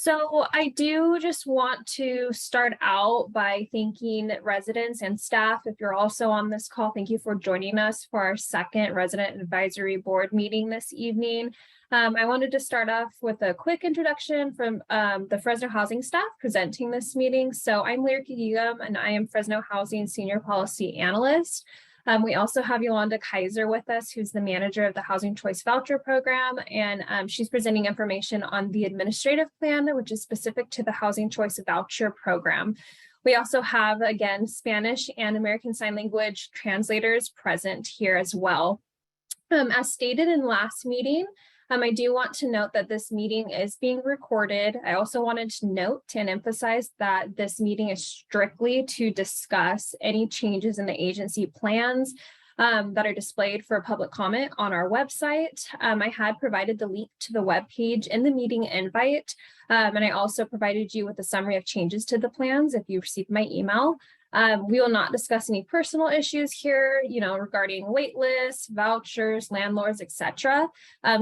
So I do just want to start out by thanking residents and staff. If you're also on this call, thank you for joining us for our second Resident Advisory Board meeting this evening. I wanted to start off with a quick introduction from the Fresno Housing staff presenting this meeting. So I'm Lyrica Yegum, and I am Fresno Housing Senior Policy Analyst. We also have Yolanda Kaiser with us, who's the manager of the Housing Choice Voucher Program, and she's presenting information on the administrative plan, which is specific to the Housing Choice Voucher Program. We also have, again, Spanish and American Sign Language translators present here as well. As stated in last meeting, I do want to note that this meeting is being recorded. I also wanted to note and emphasize that this meeting is strictly to discuss any changes in the agency plans that are displayed for public comment on our website. I had provided the link to the web page in the meeting invite, and I also provided you with a summary of changes to the plans if you received my email. We will not discuss any personal issues here, regarding wait lists, vouchers, landlords, etc.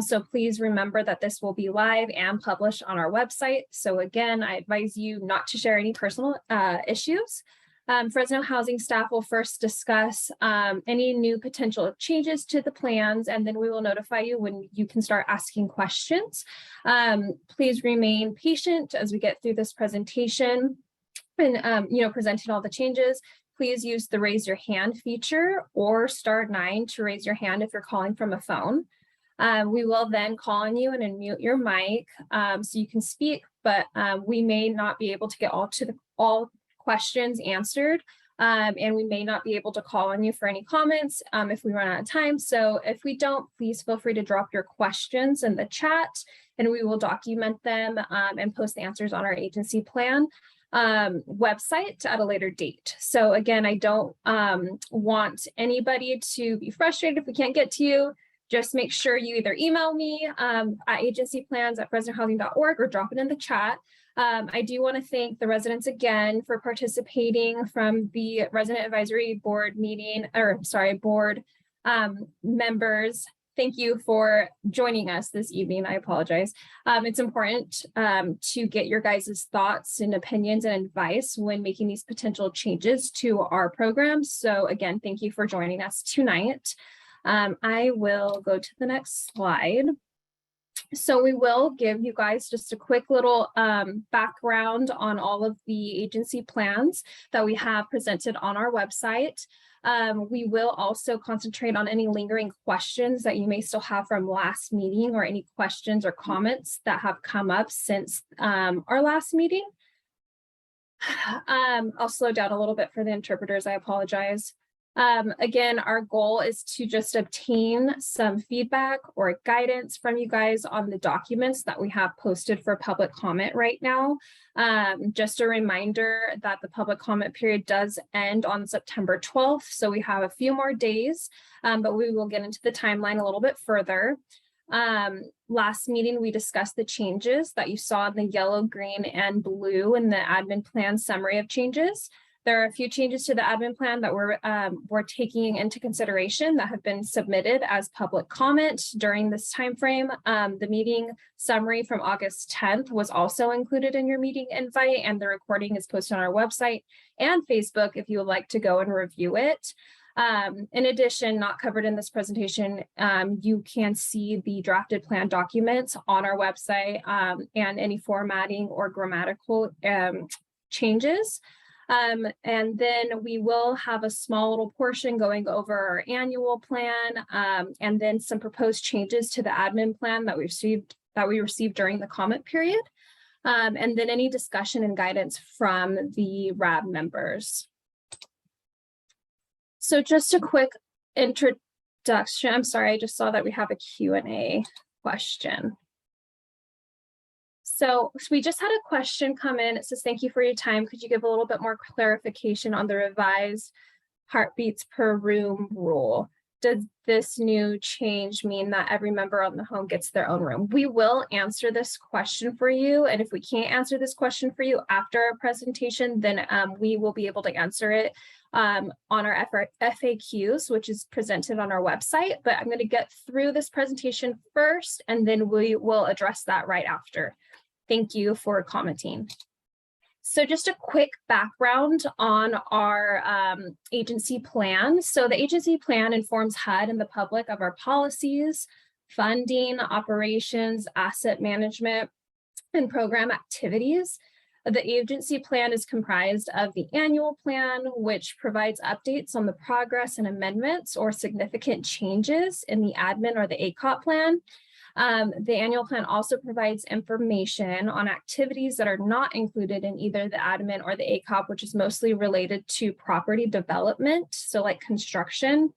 So please remember that this will be live and published on our website. So again, I advise you not to share any personal issues. Fresno Housing staff will first discuss any new potential changes to the plans, and then we will notify you when you can start asking questions. Please remain patient as we get through this presentation. And, presenting all the changes. Please use the raise your hand feature or *9 to raise your hand if you're calling from a phone. We will then call on you and unmute your mic so you can speak, but we may not be able to get all questions answered, and we may not be able to call on you for any comments if we run out of time. So if we don't, please feel free to drop your questions in the chat, and we will document them and post the answers on our agency plan website at a later date. So again, I don't want anybody to be frustrated if we can't get to you. Just make sure you either email me at agencyplans@fresnohousing.org or drop it in the chat. I do want to thank the residents again for participating from the Resident Advisory Board board members. Thank you for joining us this evening. I apologize. It's important to get your guys' thoughts and opinions and advice when making these potential changes to our program. So again, thank you for joining us tonight. I will go to the next slide. So we will give you guys just a quick little background on all of the agency plans that we have presented on our website. We will also concentrate on any lingering questions that you may still have from last meeting, or any questions or comments that have come up since our last meeting. I'll slow down a little bit for the interpreters. I apologize. Again, our goal is to just obtain some feedback or guidance from you guys on the documents that we have posted for public comment right now. Just a reminder that the public comment period does end on September 12th, so we have a few more days, but we will get into the timeline a little bit further. Last meeting, we discussed the changes that you saw in the yellow, green, and blue in the admin plan summary of changes. There are a few changes to the admin plan that we're taking into consideration that have been submitted as public comment during this time frame. The meeting summary from August 10th was also included in your meeting invite, and the recording is posted on our website and Facebook if you would like to go and review it. In addition, not covered in this presentation, you can see the drafted plan documents on our website and any formatting or grammatical changes. And then we will have a small little portion going over our annual plan, and then some proposed changes to the admin plan that we received during the comment period, and then any discussion and guidance from the RAB members. So just a quick introduction. I'm sorry, I just saw that we have a Q&A question. So we just had a question come in. It says, thank you for your time. Could you give a little bit more clarification on the revised heartbeats per room rule? Does this new change mean that every member on the home gets their own room? We will answer this question for you. And if we can't answer this question for you after our presentation, then we will be able to answer it on our FAQs, which is presented on our website. But I'm going to get through this presentation first, and then we will address that right after. Thank you for commenting. So just a quick background on our agency plan. So the agency plan informs HUD and the public of our policies, funding, operations, asset management, and program activities. The agency plan is comprised of the annual plan, which provides updates on the progress and amendments or significant changes in the admin or the ACOP plan. The annual plan also provides information on activities that are not included in either the admin or the ACOP, which is mostly related to property development, so like construction.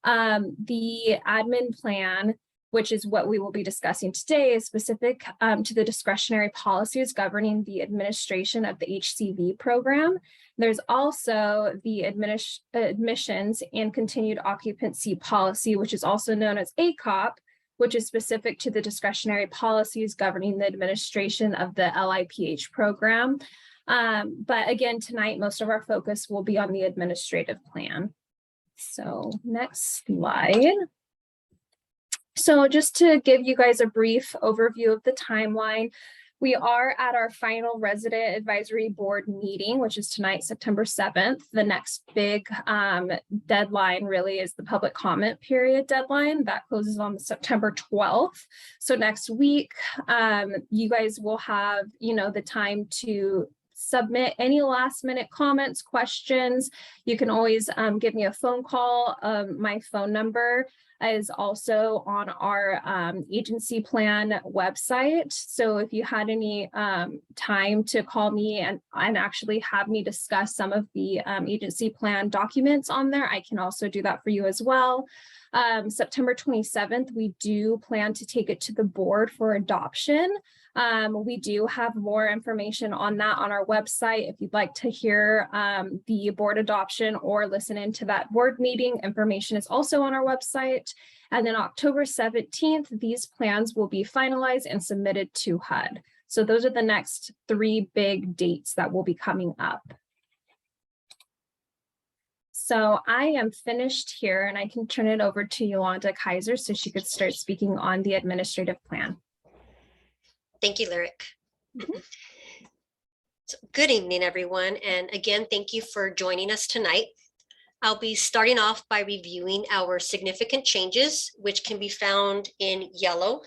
The admin plan, which is what we will be discussing today, is specific to the discretionary policies governing the administration of the HCV program. There's also the admissions and continued occupancy policy, which is also known as ACOP, which is specific to the discretionary policies governing the administration of the LIPH program. But again, tonight, most of our focus will be on the administrative plan. So next slide. So just to give you guys a brief overview of the timeline, we are at our final resident advisory board meeting, which is tonight, September 7th. The next big deadline really is the public comment period deadline that closes on September 12th. So next week, you guys will have, the time to submit any last minute comments, questions. You can always give me a phone call. My phone number is also on our agency plan website. So if you had any time to call me and actually have me discuss some of the agency plan documents on there, I can also do that for you as well. September 27th, we do plan to take it to the board for adoption. We do have more information on that on our website. If you'd like to hear the board adoption or listen into that board meeting, information is also on our website. And then October 17th, these plans will be finalized and submitted to HUD. So those are the next 3 big dates that will be coming up. So I am finished here, and I can turn it over to Yolanda Kaiser so she could start speaking on the administrative plan. Thank you, Lyric. So, good evening, everyone. And again, thank you for joining us tonight. I'll be starting off by reviewing our significant changes, which can be found in yellow.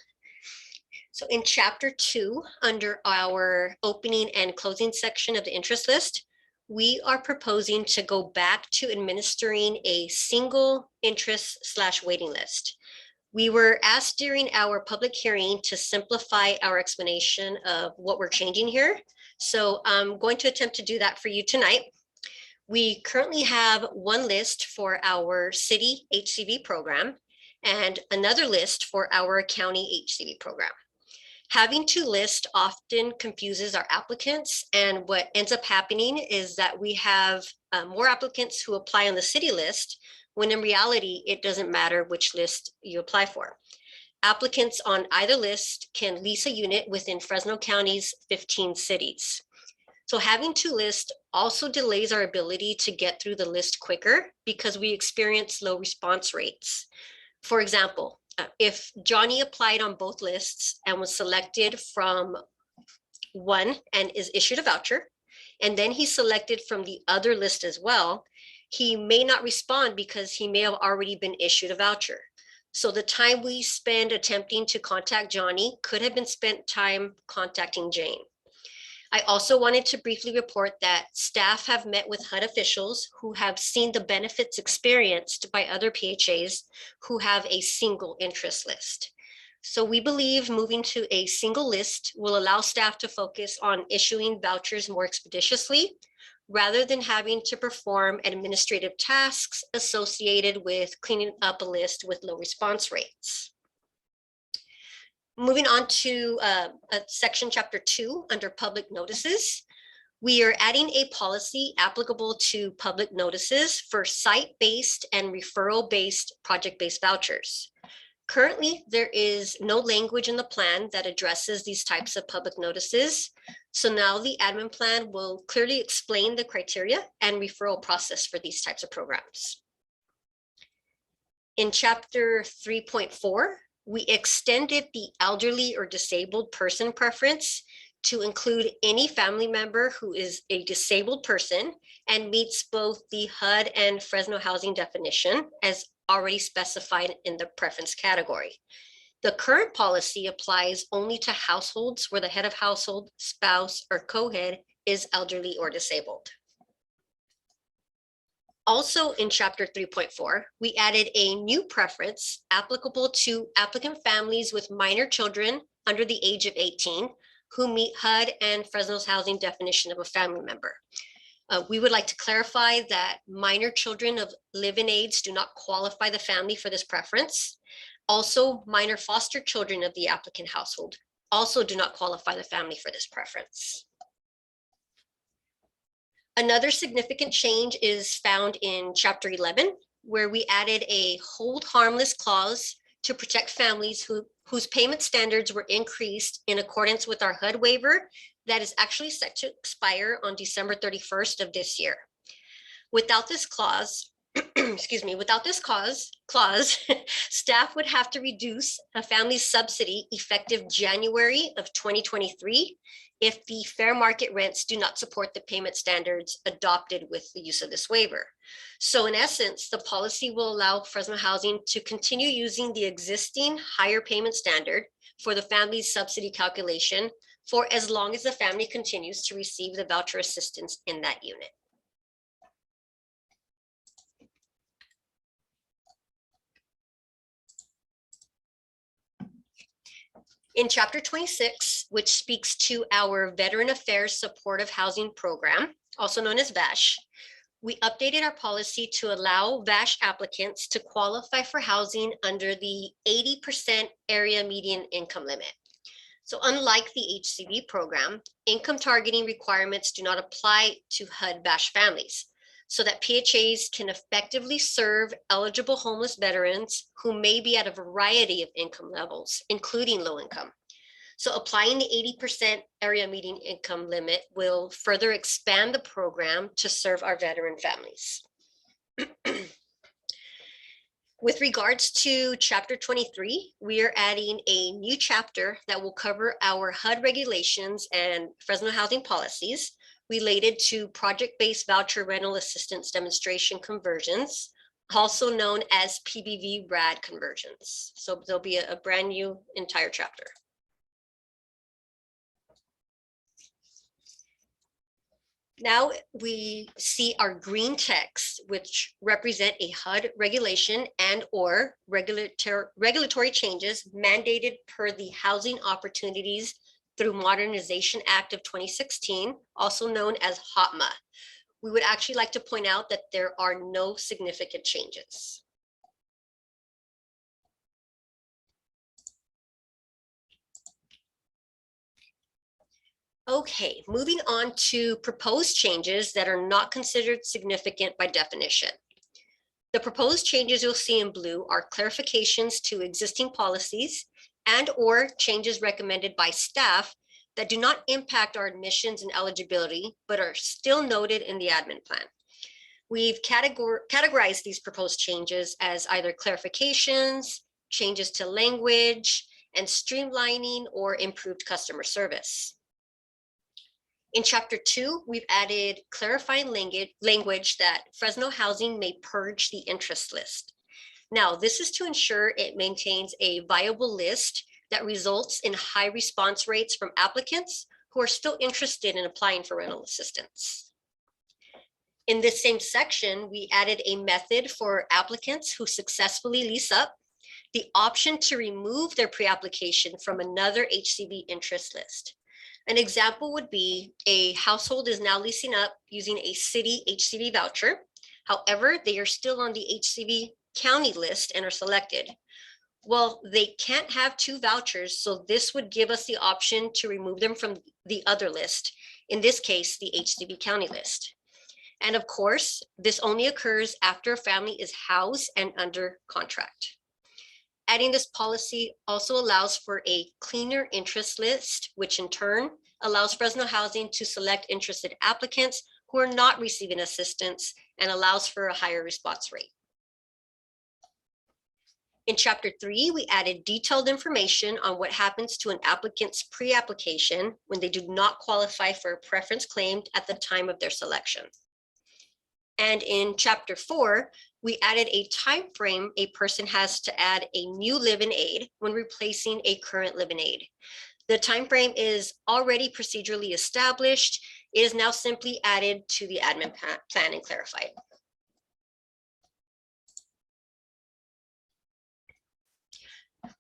So in Chapter 2, under our opening and closing section of the interest list, we are proposing to go back to administering a single interest/waiting list. We were asked during our public hearing to simplify our explanation of what we're changing here. So I'm going to attempt to do that for you tonight. We currently have one list for our city HCV program and another list for our county HCV program. Having 2 lists often confuses our applicants, and what ends up happening is that we have more applicants who apply on the city list, when in reality, it doesn't matter which list you apply for. Applicants on either list can lease a unit within Fresno County's 15 cities. So having 2 lists also delays our ability to get through the list quicker because we experience low response rates. For example, if Johnny applied on both lists and was selected from one and is issued a voucher, and then he's selected from the other list as well, he may not respond because he may have already been issued a voucher. So the time we spend attempting to contact Johnny could have been spent time contacting Jane. I also wanted to briefly report that staff have met with HUD officials who have seen the benefits experienced by other PHAs who have a single interest list. So we believe moving to a single list will allow staff to focus on issuing vouchers more expeditiously, rather than having to perform administrative tasks associated with cleaning up a list with low response rates. Moving on to section chapter 2 under public notices, we are adding a policy applicable to public notices for site-based and referral-based project-based vouchers. Currently, there is no language in the plan that addresses these types of public notices. So now the admin plan will clearly explain the criteria and referral process for these types of programs. In chapter 3.4, we extended the elderly or disabled person preference to include any family member who is a disabled person and meets both the HUD and Fresno housing definition as already specified in the preference category. The current policy applies only to households where the head of household, spouse, or co-head is elderly or disabled. Also in Chapter 3.4, we added a new preference applicable to applicant families with minor children under the age of 18 who meet HUD and Fresno's housing definition of a family member. We would like to clarify that minor children of live-in aides do not qualify the family for this preference. Also, minor foster children of the applicant household also do not qualify the family for this preference. Another significant change is found in Chapter 11, where we added a hold harmless clause to protect families whose payment standards were increased in accordance with our HUD waiver that is actually set to expire on December 31st of this year. Without this clause, without this clause, staff would have to reduce a family's subsidy effective January of 2023 if the fair market rents do not support the payment standards adopted with the use of this waiver. So in essence, the policy will allow Fresno Housing to continue using the existing higher payment standard for the family's subsidy calculation for as long as the family continues to receive the voucher assistance in that unit. In Chapter 26, which speaks to our Veteran Affairs Supportive Housing Program, also known as VASH, we updated our policy to allow VASH applicants to qualify for housing under the 80% area median income limit. So unlike the HCV program, income targeting requirements do not apply to HUD VASH families, so that PHAs can effectively serve eligible homeless veterans who may be at a variety of income levels, including low income. So applying the 80% area median income limit will further expand the program to serve our veteran families. With regards to Chapter 23, we are adding a new chapter that will cover our HUD regulations and Fresno housing policies related to project-based voucher rental assistance demonstration conversions, also known as PBV RAD conversions. So there'll be a brand new entire chapter. Now we see our green text, which represent a HUD regulation and or regulatory changes mandated per the Housing Opportunities through Modernization Act of 2016, also known as HOTMA. We would actually like to point out that there are no significant changes. Okay, moving on to proposed changes that are not considered significant by definition. The proposed changes you'll see in blue are clarifications to existing policies and or changes recommended by staff that do not impact our admissions and eligibility, but are still noted in the admin plan. We've categorized these proposed changes as either clarifications, changes to language, and streamlining or improved customer service. In Chapter 2, we've added clarifying language that Fresno Housing may purge the interest list. Now, this is to ensure it maintains a viable list that results in high response rates from applicants who are still interested in applying for rental assistance. In this same section, we added a method for applicants who successfully lease up the option to remove their pre-application from another HCV interest list. An example would be a household is now leasing up using a city HCV voucher. However, they are still on the HCV county list and are selected. Well, they can't have two vouchers, so this would give us the option to remove them from the other list, in this case, the HCV county list. And of course, this only occurs after a family is housed and under contract. Adding this policy also allows for a cleaner interest list, which in turn allows Fresno Housing to select interested applicants who are not receiving assistance and allows for a higher response rate. In Chapter 3, we added detailed information on what happens to an applicant's pre-application when they do not qualify for a preference claimed at the time of their selection. And in Chapter 4, we added a time frame a person has to add a new live-in aid when replacing a current live-in aid. The time frame is already procedurally established. It is now simply added to the admin plan and clarified.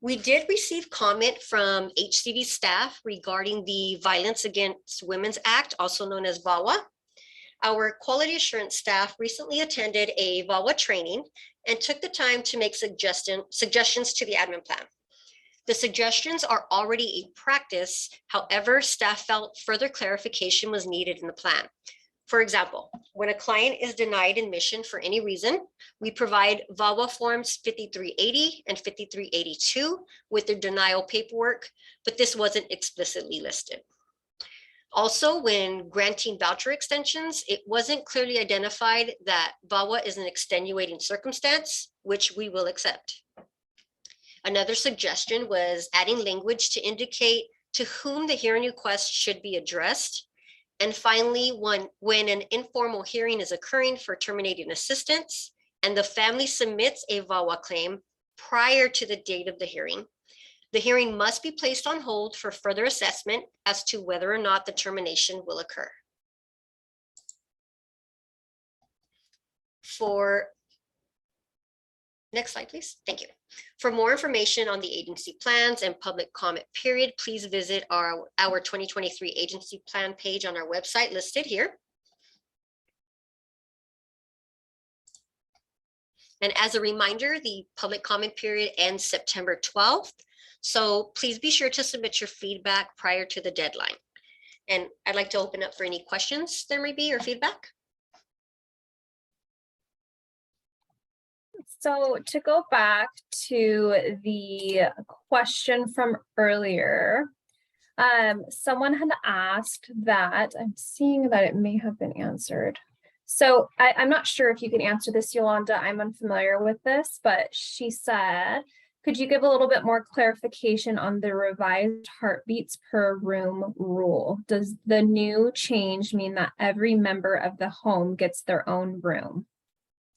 We did receive comment from HCD staff regarding the Violence Against Women's Act, also known as VAWA. Our quality assurance staff recently attended a VAWA training and took the time to make suggestions to the admin plan. The suggestions are already a practice. However, staff felt further clarification was needed in the plan. For example, when a client is denied admission for any reason, we provide VAWA forms 5380 and 5382 with their denial paperwork, but this wasn't explicitly listed. Also, when granting voucher extensions, it wasn't clearly identified that VAWA is an extenuating circumstance, which we will accept. Another suggestion was adding language to indicate to whom the hearing request should be addressed. And finally, when an informal hearing is occurring for terminating assistance and the family submits a VAWA claim prior to the date of the hearing must be placed on hold for further assessment as to whether or not the termination will occur. Next slide, please. Thank you. For more information on the agency plans and public comment period, please visit our 2023 agency plan page on our website listed here. And as a reminder, the public comment period ends September 12th. So please be sure to submit your feedback prior to the deadline. And I'd like to open up for any questions there may be or feedback. So to go back to the question from earlier, someone had asked that, I'm seeing that it may have been answered. So I'm not sure if you can answer this, Yolanda, I'm unfamiliar with this, but she said, could you give a little bit more clarification on the revised heartbeats per room rule? Does the new change mean that every member of the home gets their own room?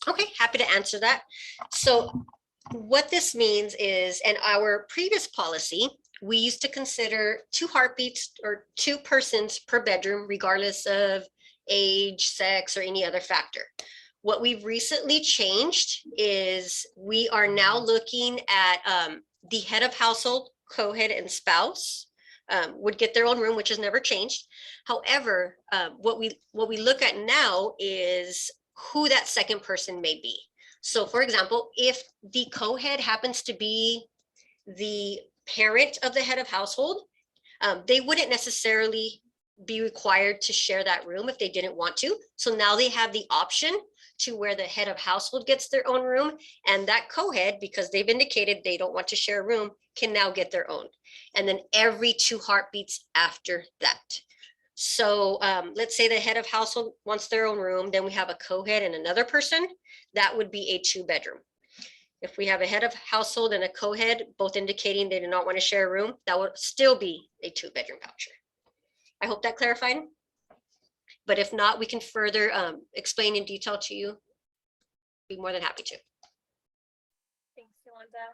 Okay, happy to answer that. So what this means is, in our previous policy, we used to consider 2 heartbeats or 2 persons per bedroom, regardless of age, sex, or any other factor. What we've recently changed is we are now looking at the head of household, co-head, and spouse would get their own room, which has never changed. However, what we look at now is who that second person may be. So for example, if the co-head happens to be the parent of the head of household, they wouldn't necessarily be required to share that room if they didn't want to. So now they have the option to where the head of household gets their own room, and that co-head, because they've indicated they don't want to share a room, can now get their own. And then every 2 heartbeats after that. So let's say the head of household wants their own room, then we have a co-head and another person, that would be a 2-bedroom. If we have a head of household and a co-head, both indicating they do not want to share a room, that would still be a 2-bedroom voucher. I hope that clarified. But if not, we can further explain in detail to you. Be more than happy to. Thanks, Yolanda.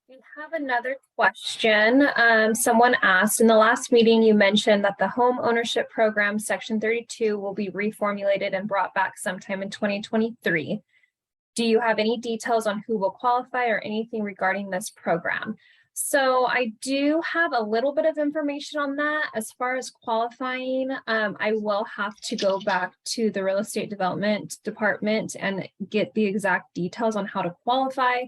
We have another question. Someone asked, in the last meeting, you mentioned that the home ownership program, section 32, will be reformulated and brought back sometime in 2023. Do you have any details on who will qualify or anything regarding this program? So I do have a little bit of information on that. As far as qualifying, I will have to go back to the real estate development department and get the exact details on how to qualify.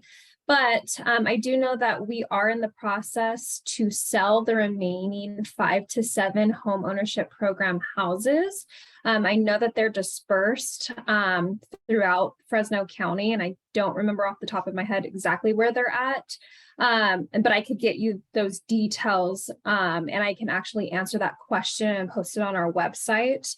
But I do know that we are in the process to sell the remaining 5 to 7 home ownership program houses. I know that they're dispersed throughout Fresno County, and I don't remember off the top of my head exactly where they're at. But I could get you those details, and I can actually answer that question and post it on our website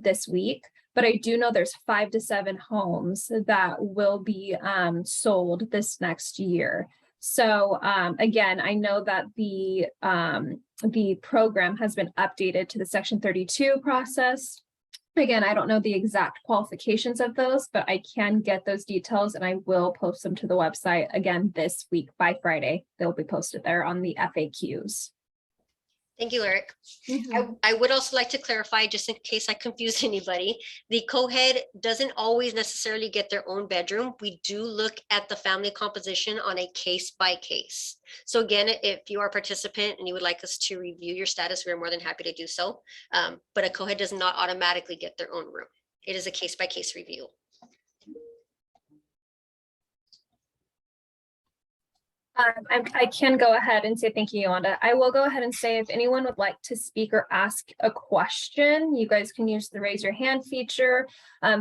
this week. but I do know there's 5 to 7 homes that will be sold this next year. So again, I know that the program has been updated to the Section 32 process. Again, I don't know the exact qualifications of those, but I can get those details and I will post them to the website again this week by Friday. They'll be posted there on the FAQs. Thank you, Eric. Mhm. I would also like to clarify, just in case I confused anybody, the co-head doesn't always necessarily get their own bedroom. We do look at the family composition on a case by case. So again, if you are a participant and you would like us to review your status, we're more than happy to do so. But a co-head does not automatically get their own room. It is a case by case review. I can go ahead and say thank you, Yolanda. I will go ahead and say if anyone would like to speak or ask a question, you guys can use the raise your hand feature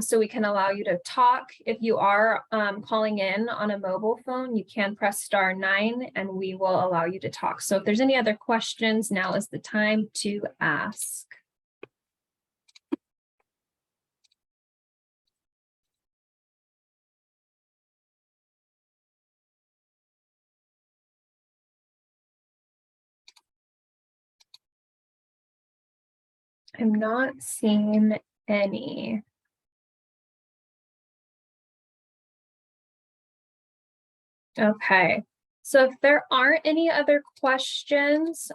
so we can allow you to talk. If you are calling in on a mobile phone, you can press *9 and we will allow you to talk. So if there's any other questions, now is the time to ask. I'm not seeing any. Okay, so if there aren't any other questions,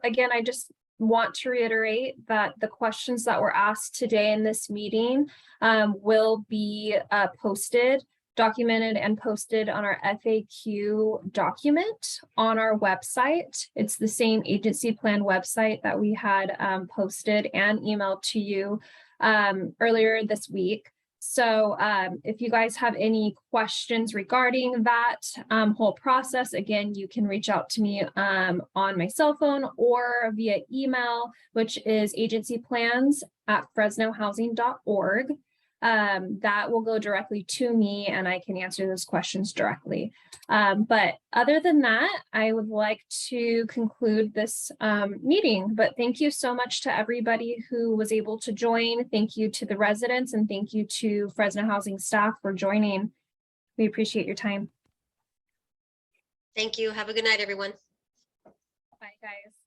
again, I just want to reiterate that the questions that were asked today in this meeting will be posted, documented and posted on our FAQ document on our website. It's the same agency plan website that we had posted and emailed to you earlier this week. So if you guys have any questions regarding that whole process, again, you can reach out to me on my cell phone or via email, which is agencyplans@fresnohousing.org. That will go directly to me and I can answer those questions directly. But other than that, I would like to conclude this meeting. But thank you so much to everybody who was able to join. Thank you to the residents and thank you to Fresno Housing staff for joining. We appreciate your time. Thank you. Have a good night, everyone. Bye, guys.